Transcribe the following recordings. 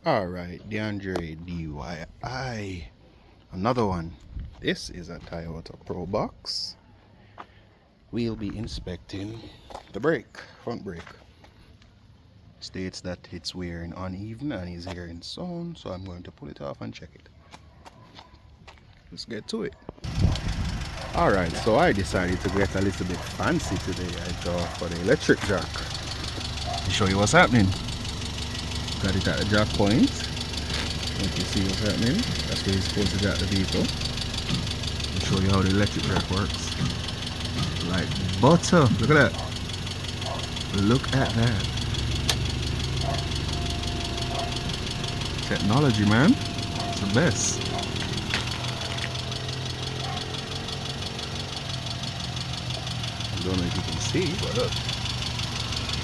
Alright, DeAndre DYI. Another one. This is a Toyota Pro Box. We'll be inspecting the brake, front brake. States that it's wearing uneven and is hearing sound, so I'm going to pull it off and check it. Let's get to it. Alright, so I decided to get a little bit fancy today. I go for the electric jack. To show you what's happening. Got it at the jack point. If you see what's happening, that's where you're supposed to jack the vehicle. I'll show you how the electric jack works. Like butter. Look at that. Look at that. Technology, man. It's the best. I don't know if you can see, but look.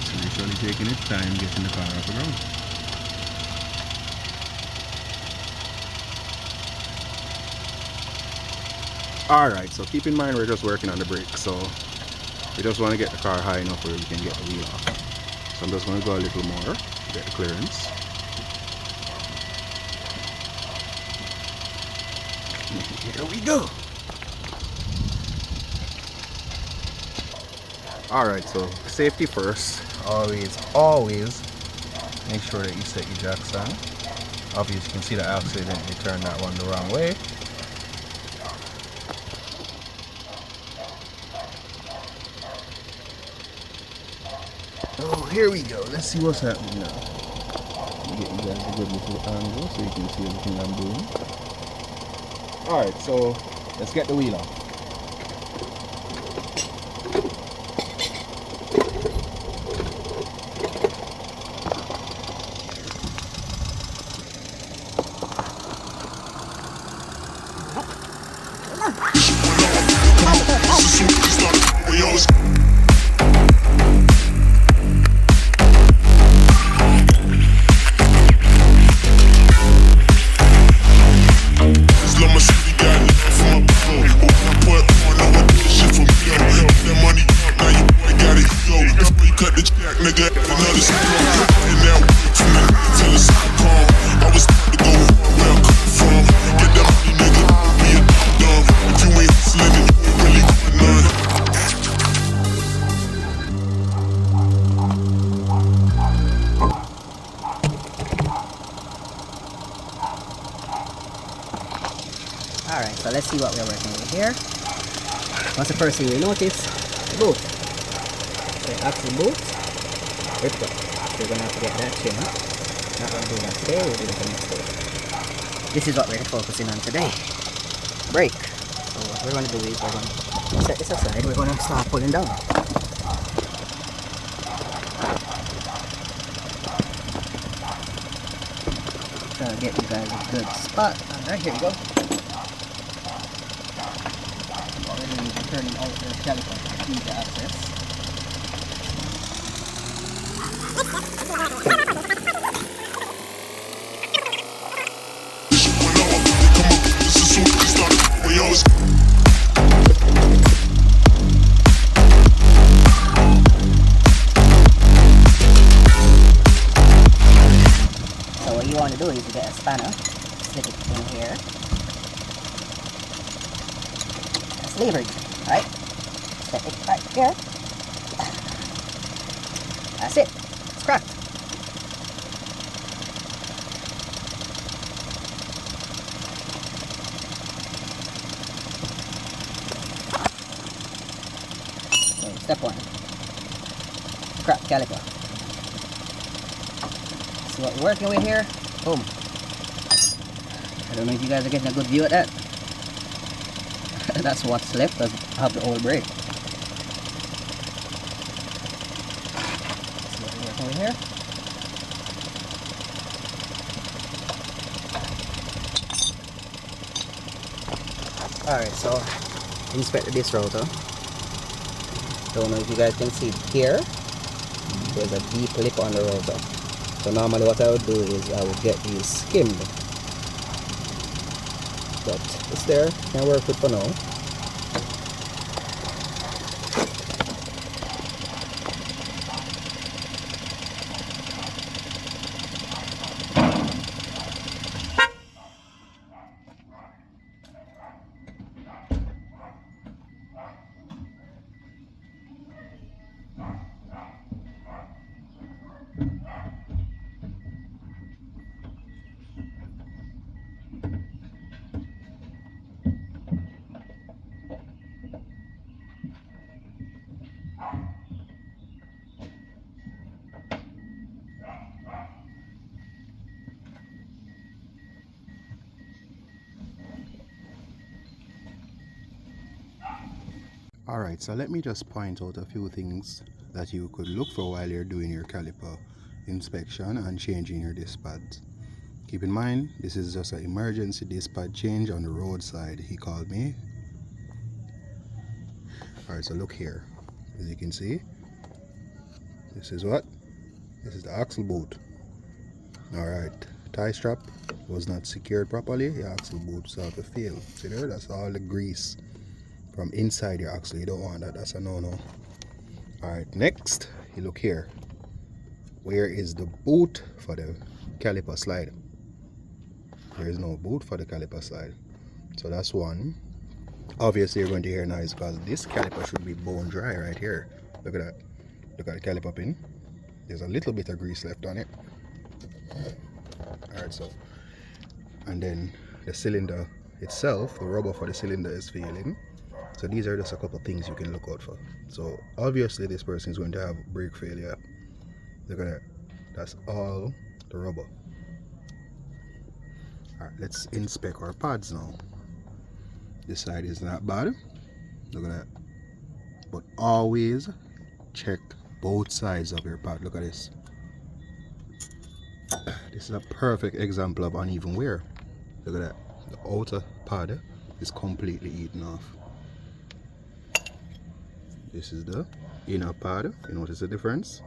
It's literally taking its time getting the car off the ground. Alright, so keep in mind we're just working on the brake, so we just want to get the car high enough where we can get the wheel off. So I'm just going to go a little more to get the clearance. Here we go! Alright, so safety first. Always make sure that you set your jacks on. Obviously you can see that I accidentally turned that one the wrong way. Oh, here we go. Let's see what's happening now. Get you guys a good little angle so you can see everything I'm doing. Alright, so let's get the wheel off. Alright, so let's see what we're working with here. What's the first thing we notice? The boot. The axle boot ripped up. So we're going to have to get that chain up. Not going to do that today, we'll do that the next day. This is what we're focusing on today. Brake. So what we're going to do is we're going to set this aside. We're going to start pulling down. Try to get you guys a good spot. Alright, here we go. Turning out the caliper easy access. So what you want to do is you get a spanner, slip it in here. That's leverage. Right, set it right here. That's it. It's cracked. So step one. Cracked caliper. See what we're working with here? Boom. I don't know if you guys are getting a good view at that. That's what's left of the old brake. See what we're working with here. Alright, so inspect this rotor. Don't know if you guys can see here. There's a deep lip on the rotor. So normally what I would do is I would get these skimmed. But it's there, can work with for now. Alright, so let me just point out a few things that you could look for while you're doing your caliper inspection and changing your disc pads. Keep in mind, this is just an emergency disc pad change on the roadside. He called me. Alright, so look here. As you can see, this is what? This is the axle boot. Alright, tie strap was not secured properly. Your axle boot started to fail. See there? That's all the grease from inside your axle. You don't want that. That's a no-no. Alright, next, you look here. Where is the boot for the caliper slide? There is no boot for the caliper slide. So that's one. Obviously you're going to hear noise because this caliper should be bone dry right here. Look at that. Look at the caliper pin. There's a little bit of grease left on it. Alright, so, and then the cylinder itself, the rubber for the cylinder is failing. So these are just a couple of things you can look out for. So obviously this person is going to have brake failure. Look at that. That's all the rubber. Alright, let's inspect our pads now. This side is not bad. Look at that. But always check both sides of your pad. Look at this. This is a perfect example of uneven wear. Look at that. The outer pad is completely eaten off. This is the inner pad. You notice the difference?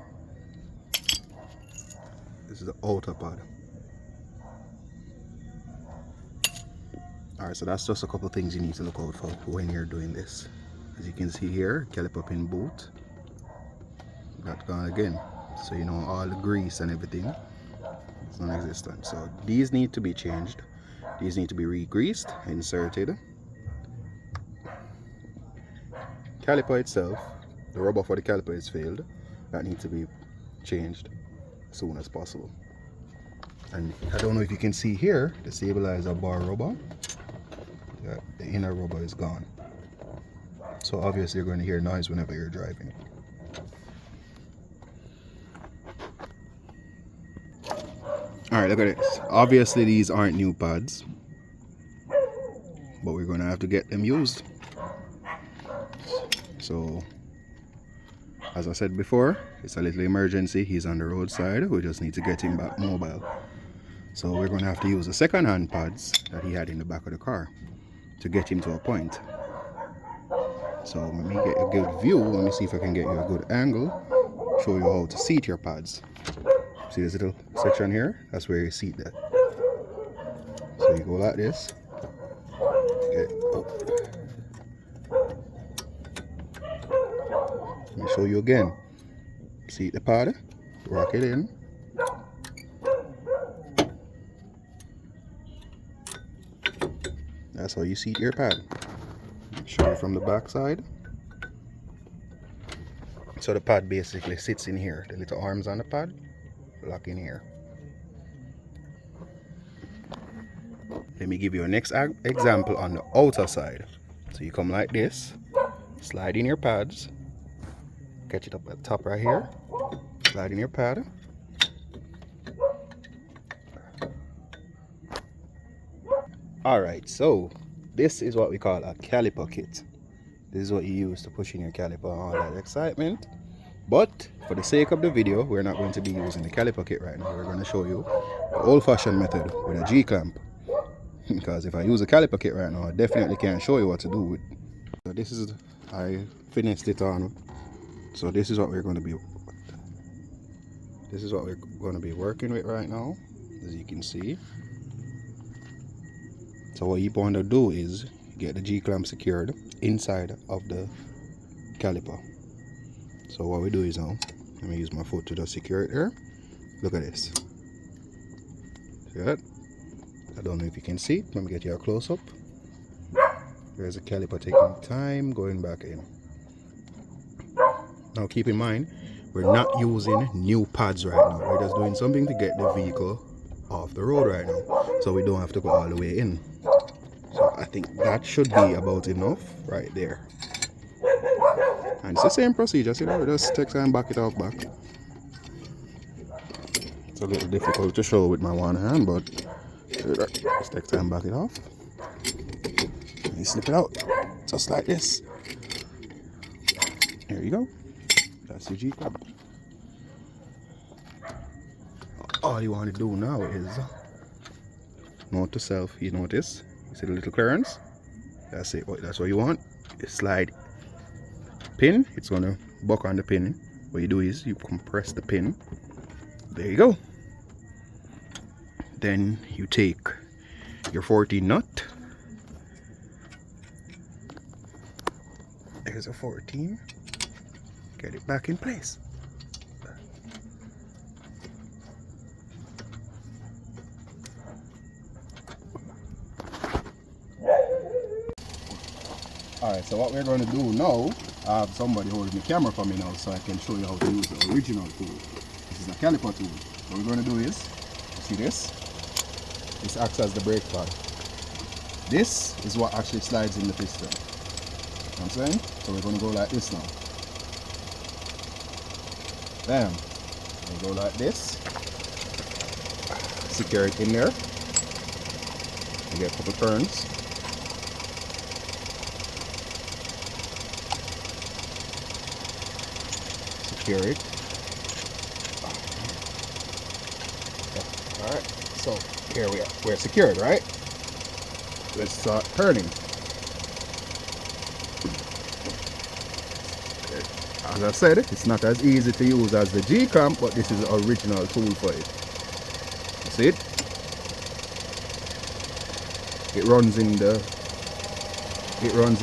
This is the outer pad. Alright, so that's just a couple of things you need to look out for when you're doing this. As you can see here, caliper pin boot. Got gone again. So you know all the grease and everything is non-existent. So these need to be changed. These need to be re-greased, inserted. Caliper itself, the rubber for the caliper is failed. That needs to be changed as soon as possible. And I don't know if you can see here, the stabilizer bar rubber. The inner rubber is gone. So obviously you're going to hear noise whenever you're driving. Alright, look at this. Obviously these aren't new pads, but we're going to have to get them used. So as I said before, it's a little emergency. He's on the roadside. We just need to get him back mobile. So we're going to have to use the second-hand pads that he had in the back of the car to get him to a point. So let me get a good view. Let me see if I can get you a good angle. Show you how to seat your pads. See this little section here? That's where you seat that. So you go like this. Get up. Let me show you again. Seat the pad. Rock it in. That's how you seat your pad. Show you from the back side. So the pad basically sits in here. The little arms on the pad lock in here. Let me give you a next example on the outer side. So you come like this, slide in your pads, catch it up at the top right here, slide in your pad. Alright, so this is what we call a caliper kit. This is what you use to push in your caliper and all that excitement. But for the sake of the video, we're not going to be using the caliper kit right now. We're going to show you the old-fashioned method with a G-clamp. Because if I use a caliper kit right now, I definitely can't show you what to do with. So this is, I finished it on. So this is what we're going to be. This is what we're going to be working with right now, as you can see. So what you want to do is get the G-clamp secured inside of the caliper. So what we do is now, let me use my foot to just secure it there. Look at this. See that? I don't know if you can see. Let me get you a close up. There's a caliper taking time going back in. Now keep in mind, we're not using new pads right now. We're just doing something to get the vehicle off the road right now, so we don't have to go all the way in. So I think that should be about enough right there. And it's the same procedure, see that? We just take time, back it off back. It's a little difficult to show with my one hand, but just take time, back it off. And you slip it out, just like this. There you go. That's your G-clamp. All you want to do now is note to self, you notice, you see the little clearance? That's it. That's what you want. You slide pin, it's gonna buck on the pin. What you do is you compress the pin. There you go. Then you take your 14 nut. There's a 14. Get it back in place. Alright, so what we're going to do now, I have somebody holding the camera for me now so I can show you how to use the original tool. This is a caliper tool. What we're going to do is, you see this? This acts as the brake pad. This is what actually slides in the piston. You know what I'm saying? So we're going to go like this now. Bam. We go like this. Secure it in there. You get a couple turns. Secure it. Alright, so here we are. We're secured, right? Let's start turning. As I said, it's not as easy to use as the G-clamp, but this is the original tool for it. You see it? It runs it runs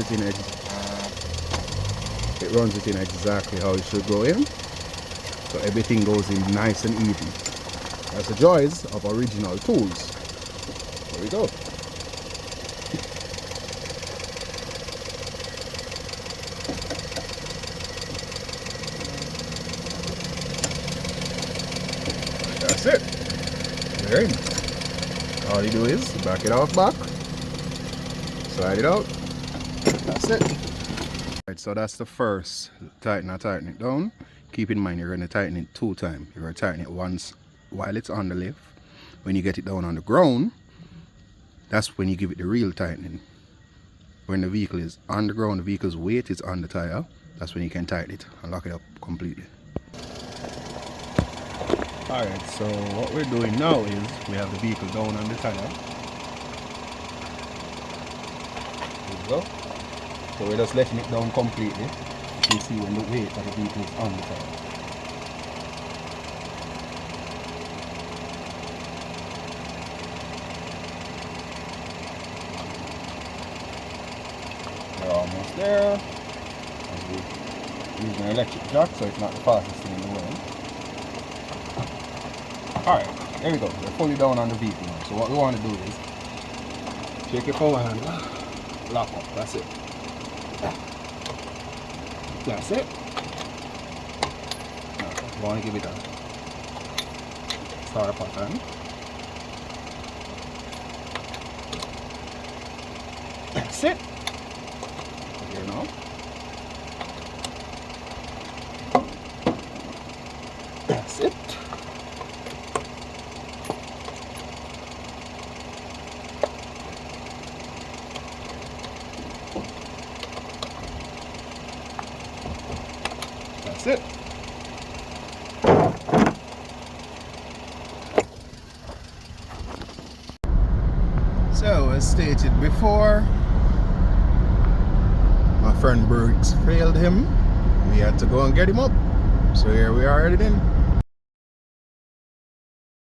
it in exactly how it should go in. So everything goes in nice and even. That's the joys of original tools. There we go. That's it. There. All you do is back it off back, slide it out. That's it. Right, so that's the first tighten it down. Keep in mind you're going to tighten it 2 times. You're going to tighten it once while it's on the lift. When you get it down on the ground, that's when you give it the real tightening. When the vehicle is on the ground, the vehicle's weight is on the tire, that's when you can tighten it and lock it up completely. Alright, so what we're doing now is we have the vehicle down on the tire. There you go. So we're just letting it down completely. You can see when the weight of the vehicle is on the tire. We're almost there. We're using an electric jack, so it's not the fastest thing in the world. Alright, there we go. We're fully down on the vehicle now. So what we want to do is take your power hand, lock up. That's it. That's it. Now, you want to give it a start pattern. That's it. Here now. That's it. That's it. So, as stated before, my friend Briggs failed him. We had to go and get him up. So here we are headed in.